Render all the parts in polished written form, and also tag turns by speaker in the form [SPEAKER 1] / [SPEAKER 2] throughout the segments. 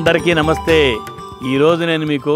[SPEAKER 1] అందరికీ నమస్తే. ఈరోజు నేను మీకు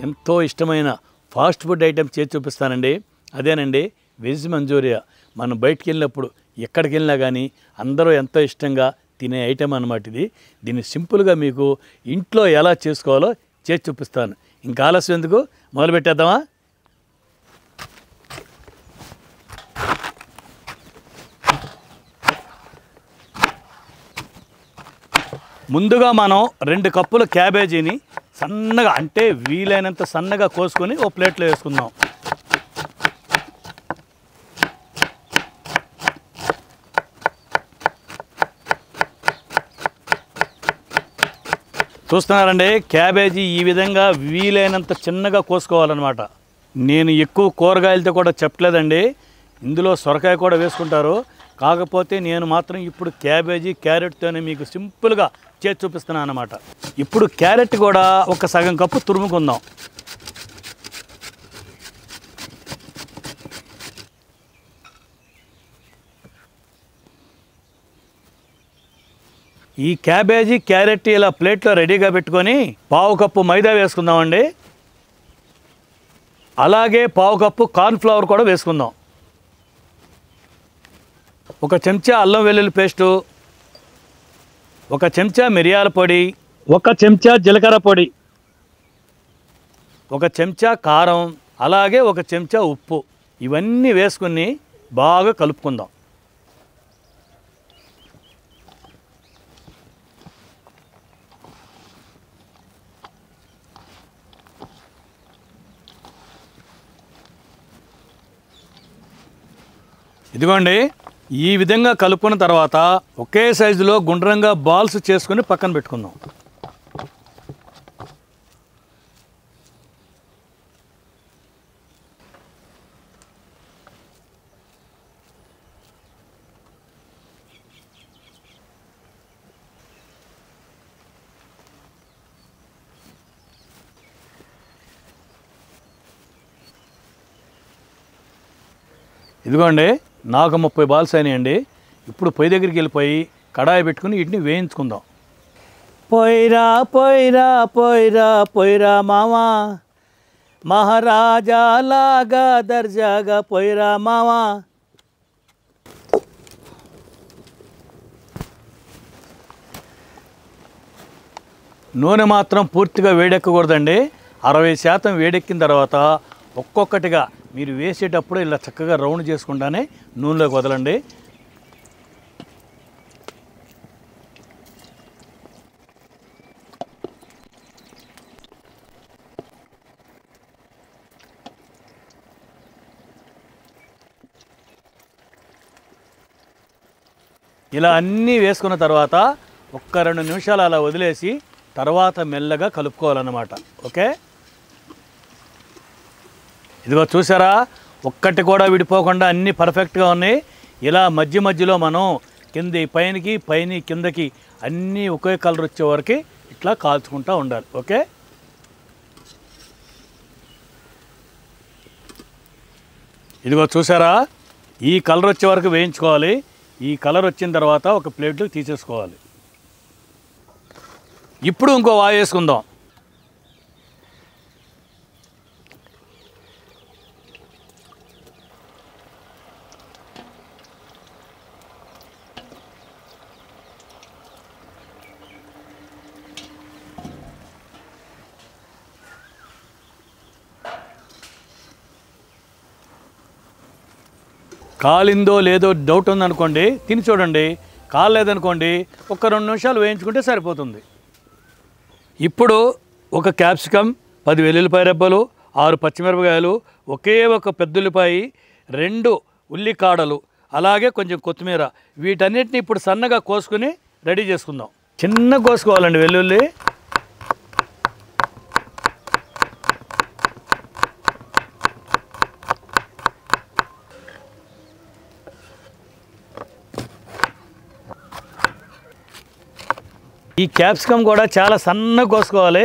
[SPEAKER 1] ఎంతో ఇష్టమైన ఫాస్ట్ ఫుడ్ ఐటెం చేసి చూపిస్తానండి. అదేనండి వెజ్ మంచూరియా. మనం బయటికి వెళ్ళినప్పుడు ఎక్కడికి వెళ్ళినా కానీ అందరూ ఎంతో ఇష్టంగా తినే ఐటెం అన్నమాట ఇది. దీన్ని సింపుల్గా మీకు ఇంట్లో ఎలా చేసుకోవాలో చేసి చూపిస్తాను. ఇంకా ఆలస్యం ఎందుకు, మొదలు పెట్టేద్దామా? ముందుగా మనం 2 కప్పుల క్యాబేజీని సన్నగా, అంటే వీలైనంత సన్నగా కోసుకొని ఓ ప్లేట్లో వేసుకుందాం. చూస్తున్నారండి, క్యాబేజీ ఈ విధంగా వీలైనంత చిన్నగా కోసుకోవాలన్నమాట. నేను ఎక్కువ కూరగాయలతో కూడా చెప్పలేదండి, ఇందులో సొరకాయ కూడా వేసుకుంటారు. కాకపోతే నేను మాత్రం ఇప్పుడు క్యాబేజీ క్యారెట్తోనే మీకు సింపుల్గా చేసి చూపిస్తున్నాను అన్నమాట. ఇప్పుడు క్యారెట్ కూడా ఒక సగం కప్పు తురుముకుందాం. ఈ క్యాబేజీ క్యారెట్ ఇలా ప్లేట్లో రెడీగా పెట్టుకొని పావు కప్పు మైదా వేసుకుందామండి. అలాగే పావు కప్పు కార్న్ఫ్లవర్ కూడా వేసుకుందాం. ఒక చెంచా అల్లం వెల్లుల్లి పేస్టు, ఒక చెంచా మిరియాల పొడి, ఒక చెంచా జీలకర్ర పొడి, ఒక చెంచా కారం, అలాగే ఒక చెంచా ఉప్పు. ఇవన్నీ వేసుకుని బాగా కలుపుకుందాం. ఇదిగోండి, ఈ విధంగా కలుపుకున్న తర్వాత ఒకే సైజులో గుండ్రంగా బాల్స్ చేసుకుని పక్కన పెట్టుకుందాం. ఇదిగోండి, నాకు 30 బాల్స్ అయినాయండి. ఇప్పుడు పొయ్యి దగ్గరికి వెళ్ళిపోయి కడాయి పెట్టుకుని వీటిని వేయించుకుందాం. పొయ్యిరా పొయ్యిరా పొయ్యిరా పొయ్యిరా మావా, మహారాజా లాగా దర్జాగా పొయ్యిరా మావా. నూనె మాత్రం పూర్తిగా వేడెక్కకూడదండి. 60% వేడెక్కిన తర్వాత ఒక్కొక్కటిగా మీరు వేసేటప్పుడు ఇలా చక్కగా రౌండ్ చేసుకుంటానే నూనెలోకి వదలండి. ఇలా అన్నీ వేసుకున్న తర్వాత ఒక్క 2 నిమిషాలు అలా వదిలేసి తర్వాత మెల్లగా కలుపుకోవాలన్నమాట. ఓకే, ఇదిగో చూసారా, ఒక్కటి కూడా విడిపోకుండా అన్నీ పర్ఫెక్ట్గా ఉన్నాయి. ఇలా మధ్య మధ్యలో మనం కింది పైనకి పైన కిందకి అన్నీ ఒకే కలర్ వచ్చే వరకు ఇట్లా కాల్చుకుంటూ ఉండాలి. ఓకే, ఇదిగో చూసారా, ఈ కలర్ వచ్చే వరకు వేయించుకోవాలి. ఈ కలర్ వచ్చిన తర్వాత ఒక ప్లేట్లోకి తీసేసుకోవాలి. ఇప్పుడు ఇంకో వాయి వేసుకుందాం. కాలిందో లేదో డౌట్ ఉందనుకోండి, తిని చూడండి. కాలేదనుకోండి, ఒక 2 నిమిషాలు వేయించుకుంటే సరిపోతుంది. ఇప్పుడు ఒక క్యాప్సికమ్, 10 వెల్లుల్లిపాయ రెబ్బలు, 6 పచ్చిమిరపకాయలు, ఒకే ఒక పెద్ద ఉల్లిపాయ, 2 ఉల్లికాడలు, అలాగే కొంచెం కొత్తిమీర, వీటన్నిటిని ఇప్పుడు సన్నగా కోసుకుని రెడీ చేసుకుందాం. చిన్న కోసుకోవాలండి వెల్లుల్లి. ఈ క్యాప్సికమ్ కూడా చాలా సన్నగా కోసుకోవాలి.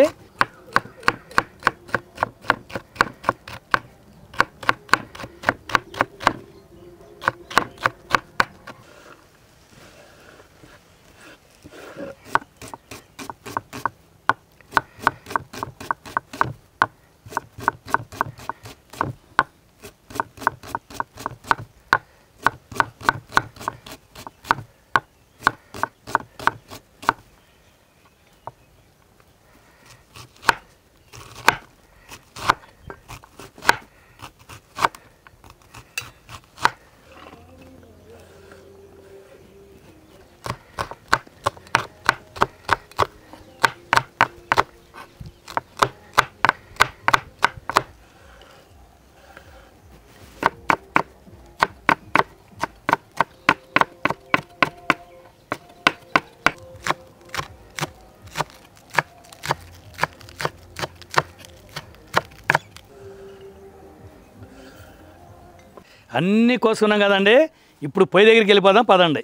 [SPEAKER 1] అన్నీ కోసుకున్నాం కదండి. ఇప్పుడు పొయ్యి దగ్గరికి వెళ్ళిపోదాం పదండి.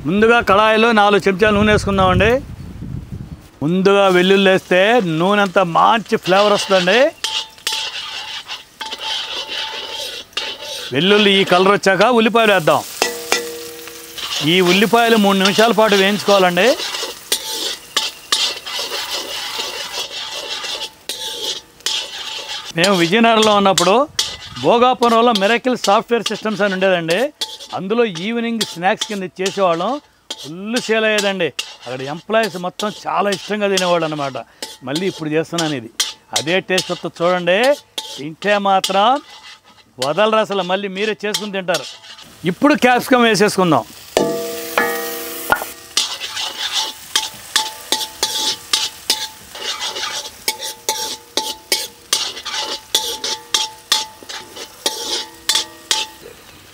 [SPEAKER 1] ముందుగా కళాయిలో 4 చెంచాలు నూనె వేసుకుందామండి. ముందుగా వెల్లుల్లి వేస్తే నూనె అంతా మంచి ఫ్లేవర్ వస్తుందండి. వెల్లుల్లి ఈ కలర్ వచ్చాక ఉల్లిపాయలు వేద్దాం. ఈ ఉల్లిపాయలు 3 నిమిషాల పాటు వేయించుకోవాలండి. మేము విజయనగరంలో ఉన్నప్పుడు భోగాపురంలో మిరకిల్ సాఫ్ట్వేర్ సిస్టమ్స్ అని ఉండేదండి. అందులో ఈవినింగ్ స్నాక్స్ కింద చేసేవాళ్ళం. ఫుల్ సేల్ అయ్యేదండి. అక్కడ ఎంప్లాయీస్ మొత్తం చాలా ఇష్టంగా తినేవాళ్ళు అనమాట. మళ్ళీ ఇప్పుడు చేస్తున్నాను ఇది. అదే టేస్ట్ వస్తుంది చూడండి. తింటే మాత్రం వదలరు అసలు. మళ్ళీ మీరే చేసుకుని తింటారు. ఇప్పుడు క్యాప్సికమ్ వేసేసుకుందాం.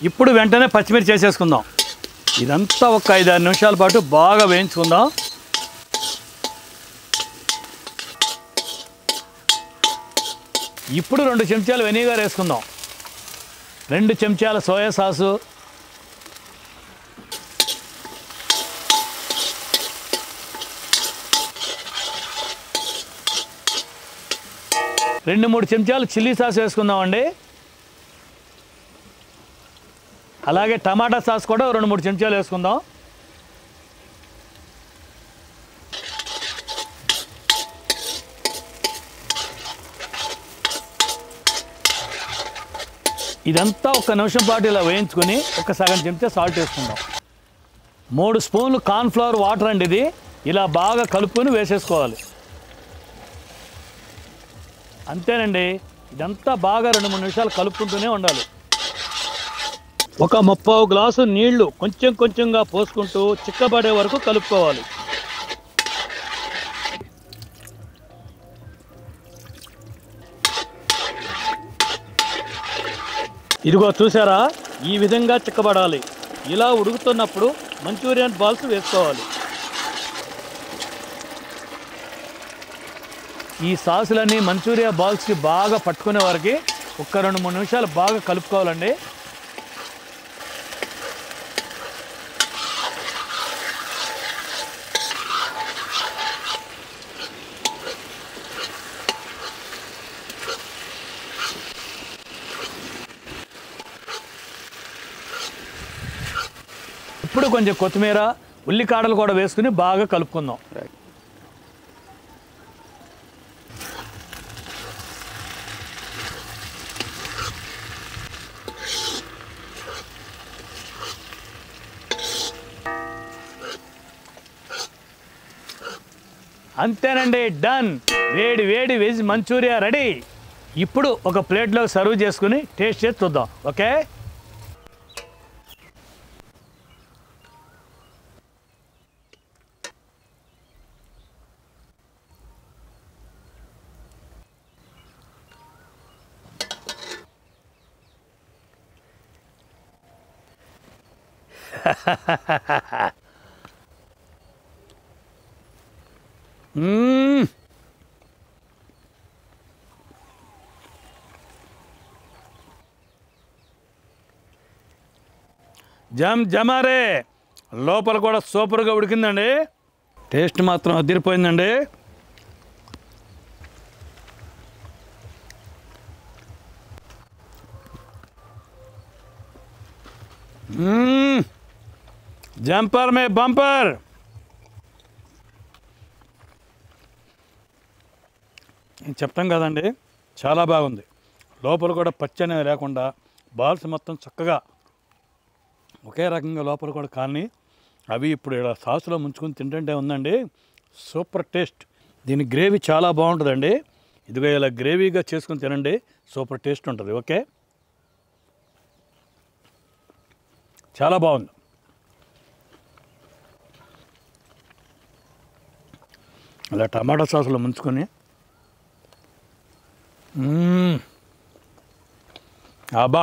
[SPEAKER 1] ఇప్పుడు వెంటనే పచ్చిమిర్చి చేసేసుకుందాం. ఇదంతా ఒక 5-6 నిమిషాల పాటు బాగా వేయించుకుందాం. ఇప్పుడు 2 చెంచాలు వెనిగర్ వేసుకుందాం. 2 చెంచాల సోయా సాసు, 2-3 చెంచాలు చిల్లీ సాస్ వేసుకుందామండి. అలాగే టమాటా సాస్ కూడా 2-3 చెంచాలు వేసుకుందాం. ఇదంతా 1 నిమిషం పాటు ఇలా వేయించుకొని ఒక సగం చెంచా సాల్ట్ వేసుకుందాం. 3 స్పూన్లు కార్న్ఫ్లవర్ వాటర్ అండి. ఇది ఇలా బాగా కలుపుకొని వేసేసుకోవాలి. అంతేనండి. ఇదంతా బాగా 2-3 నిమిషాలు కలుపుకుంటూనే ఉండాలి. ఒక 30 గ్లాసు నీళ్లు కొంచెం కొంచెంగా పోసుకుంటూ చిక్కబడే వరకు కలుపుకోవాలి. ఇదిగో చూసారా, ఈ విధంగా చిక్కబడాలి. ఇలా ఉడుకుతున్నప్పుడు మంచూరియన్ బాల్స్ వేసుకోవాలి. ఈ సాసులన్నీ మంచూరియా బాల్స్కి బాగా పట్టుకునే వరకు ఒక 2-3 నిమిషాలు బాగా కలుపుకోవాలండి. ఇప్పుడు కొంచెం కొత్తిమీర, ఉల్లికాడలు కూడా వేసుకుని బాగా కలుపుకుందాం. అంతేనండి, డన్. వేడి వేడి వెజ్ మంచూరియా రెడీ. ఇప్పుడు ఒక ప్లేట్లో సర్వ్ చేసుకుని టేస్ట్ చేసి చూద్దాం. ఓకే. జమారే. లోపల కూడా సూపర్గా ఉడికిందండి. టేస్ట్ మాత్రం అదిరిపోయిందండి. జంపర్ మే బంపర్. చెప్తాం కదండి, చాలా బాగుంది. లోపల కూడా పచ్చని లేకుండా బాల్స్ మొత్తం చక్కగా ఒకే రకంగా లోపల కూడా కాని అవి ఇప్పుడు ఇలా సాసులో ముంచుకొని తింటుంటే ఉందండి, సూపర్ టేస్ట్. దీని గ్రేవీ చాలా బాగుంటుందండి. ఇదిగో ఇలా గ్రేవీగా చేసుకొని తినండి, సూపర్ టేస్ట్ ఉంటుంది. ఓకే, చాలా బాగుంది. అలా టమాటా సాసులో ముంచుకొని అబ్బా,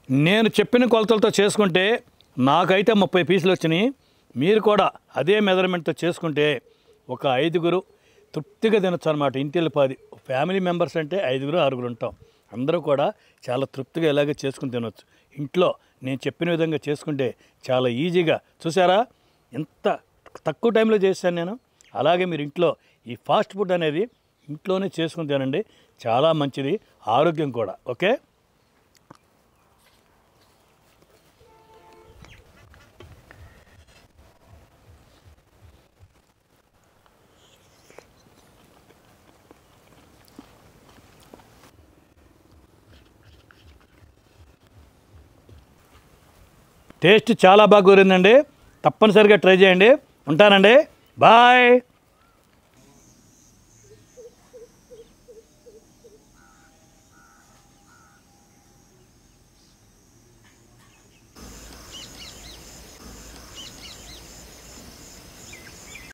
[SPEAKER 1] నేను చెప్పిన కొలతలతో చేసుకుంటే నాకైతే 30 పీసులు వచ్చినాయి. మీరు కూడా అదే మెజర్మెంట్తో చేసుకుంటే ఒక 5గురు తృప్తిగా తినొచ్చు అనమాట. ఇంటిల్లి 10 ఫ్యామిలీ మెంబర్స్ అంటే 5గురు 6గురు ఉంటాం. అందరూ కూడా చాలా తృప్తిగా ఇలాగే చేసుకుని తినొచ్చు. ఇంట్లో నేను చెప్పిన విధంగా చేసుకుంటే చాలా ఈజీగా, చూసారా ఎంత తక్కువ టైంలో చేశాను నేను. అలాగే మీరు ఇంట్లో ఈ ఫాస్ట్ ఫుడ్ అనేది ఇంట్లోనే చేసుకుని తినండి, చాలా మంచిది, ఆరోగ్యం కూడా. ఓకే, టేస్ట్ చాలా బాగా కుదిరిందండి. తప్పనిసరిగా ట్రై చేయండి. ఉంటానండి, బాయ్.